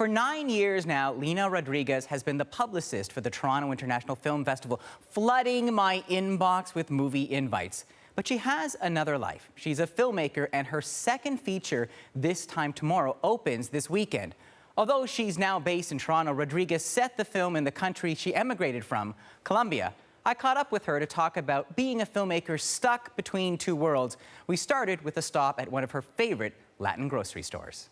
For 9 years now, Lina Rodriguez has been the publicist for the Toronto International Film Festival, flooding my inbox with movie invites. But she has another life. She's a filmmaker, and her second feature, This Time Tomorrow, opens this weekend. Although she's now based in Toronto, Rodriguez set the film in the country she emigrated from, Colombia. I caught up with her to talk about being a filmmaker stuck between two worlds. We started with a stop at one of her favorite Latin grocery stores.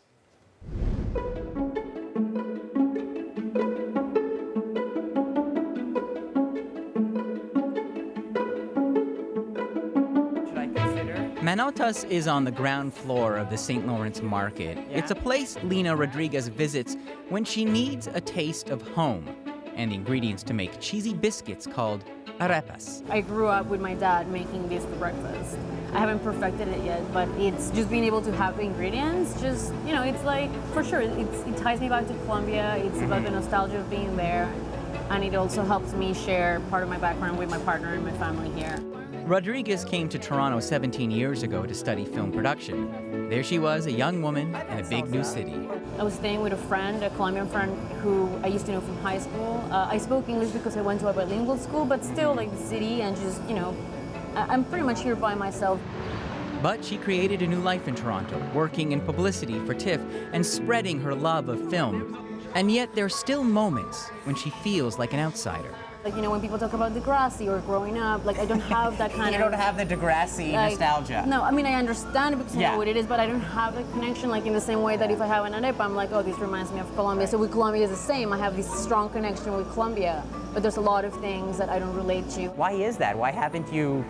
Manotas is on the ground floor of the St. Lawrence Market. Yeah. It's a place Lina Rodriguez visits when she needs a taste of home and the ingredients to make cheesy biscuits called arepas. I grew up with my dad making this for breakfast. I haven't perfected it yet, but it's just being able to have the ingredients, just, you know, it's like, for sure, it ties me back to Colombia. It's about the nostalgia of being there, and it also helps me share part of my background with my partner and my family here. Rodriguez came to Toronto 17 years ago to study film production. There she was, a young woman in a big new city. I was staying with a friend, a Colombian friend who I used to know from high school. I spoke English because I went to a bilingual school, but still like the city and just, you know, I'm pretty much here by myself. But she created a new life in Toronto, working in publicity for TIFF and spreading her love of film. And yet there are still moments when she feels like an outsider. Like, you know, when people talk about Degrassi or growing up, like, I don't have that kind of... You don't have the Degrassi nostalgia. No, I mean, I understand it because I know what it is, but I don't have the connection, like, in the same way that if I have an arepa, I'm like, oh, this reminds me of Colombia. So with Colombia, it's the same. I have this strong connection with Colombia, but there's a lot of things that I don't relate to. Why is that? Why haven't you,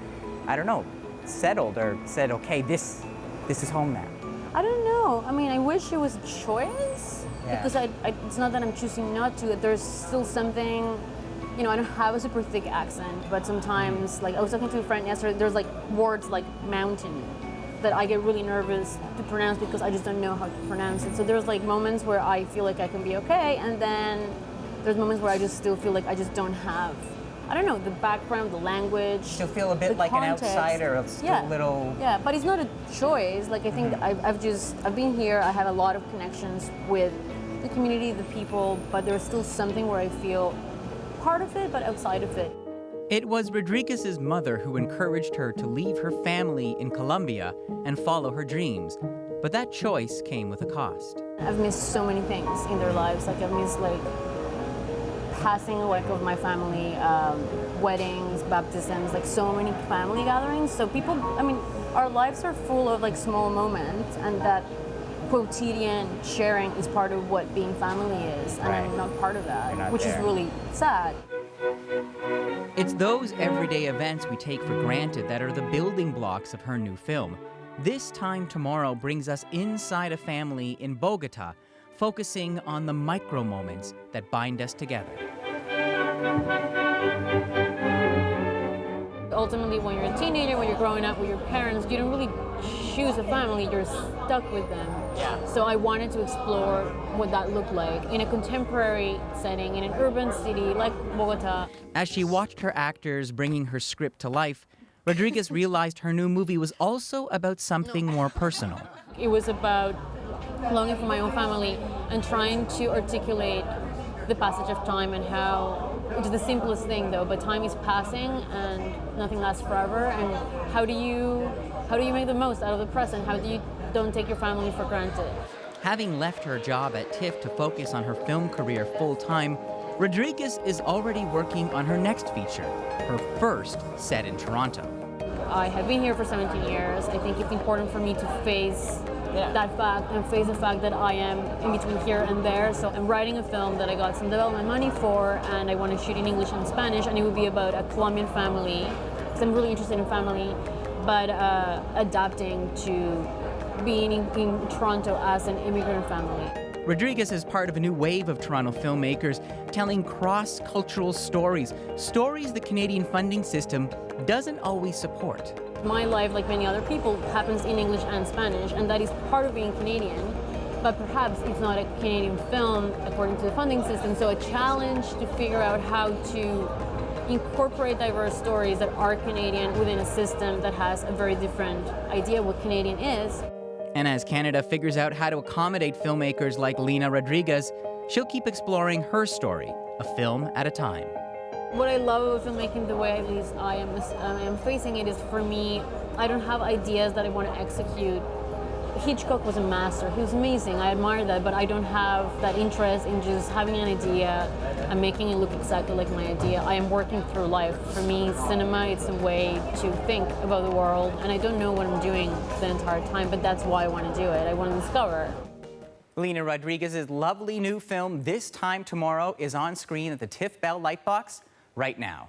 I don't know, settled or said, okay, this is home now? I don't know. I mean, I wish it was a choice, because it's not that I'm choosing not to. There's still something... You know, I don't have a super thick accent, but sometimes, like, I was talking to a friend yesterday, there's like words like mountain that I get really nervous to pronounce because I just don't know how to pronounce it. So there's like moments where I feel like I can be okay, and then there's moments where I just still feel like I just don't have, I don't know, the background, the language. Still feel a bit like context. An outsider, still a little... Yeah, but it's not a choice. Like, I think I've been here, I have a lot of connections with the community, the people, but there's still something where I feel part of it, but outside of it. It was Rodriguez's mother who encouraged her to leave her family in Colombia and follow her dreams. But that choice came with a cost. I've missed so many things in their lives. Like, I've missed, like, passing away of my family, weddings, baptisms, like, so many family gatherings. So people, I mean, our lives are full of, like, small moments, and that quotidian sharing is part of what being family is, and I'm not part of that, which is really sad. It's those everyday events we take for granted that are the building blocks of her new film. This Time Tomorrow brings us inside a family in Bogota, focusing on the micro moments that bind us together. Ultimately, when you're a teenager, when you're growing up with your parents, you don't really choose a family, you're stuck with them. Yeah. So I wanted to explore what that looked like in a contemporary setting, in an urban city like Bogota. As she watched her actors bringing her script to life, Rodriguez realized her new movie was also about something more personal. It was about longing for my own family and trying to articulate the passage of time and how it's the simplest thing though, but time is passing and nothing lasts forever, and how do you make the most out of the present? How do you don't take your family for granted? Having left her job at TIFF to focus on her film career full-time, Rodriguez is already working on her next feature, her first set in Toronto. I have been here for 17 years. I think it's important for me to face that fact and face the fact that I am in between here and there. So I'm writing a film that I got some development money for, and I want to shoot in English and Spanish, and it would be about a Colombian family, because I'm really interested in family, but adapting to being in Toronto as an immigrant family. Rodriguez is part of a new wave of Toronto filmmakers telling cross-cultural stories, stories the Canadian funding system doesn't always support. My life, like many other people, happens in English and Spanish, and that is part of being Canadian, but perhaps it's not a Canadian film according to the funding system, so a challenge to figure out how to incorporate diverse stories that are Canadian within a system that has a very different idea of what Canadian is. And as Canada figures out how to accommodate filmmakers like Lina Rodriguez, she'll keep exploring her story, a film at a time. What I love about filmmaking, the way at least I am facing it, is for me, I don't have ideas that I want to execute. Hitchcock was a master. He was amazing. I admire that, but I don't have that interest in just having an idea and making it look exactly like my idea. I am working through life. For me, cinema, it's a way to think about the world, and I don't know what I'm doing the entire time, but that's why I want to do it. I want to discover. Lina Rodriguez's lovely new film, This Time Tomorrow, is on screen at the TIFF Bell Lightbox right now.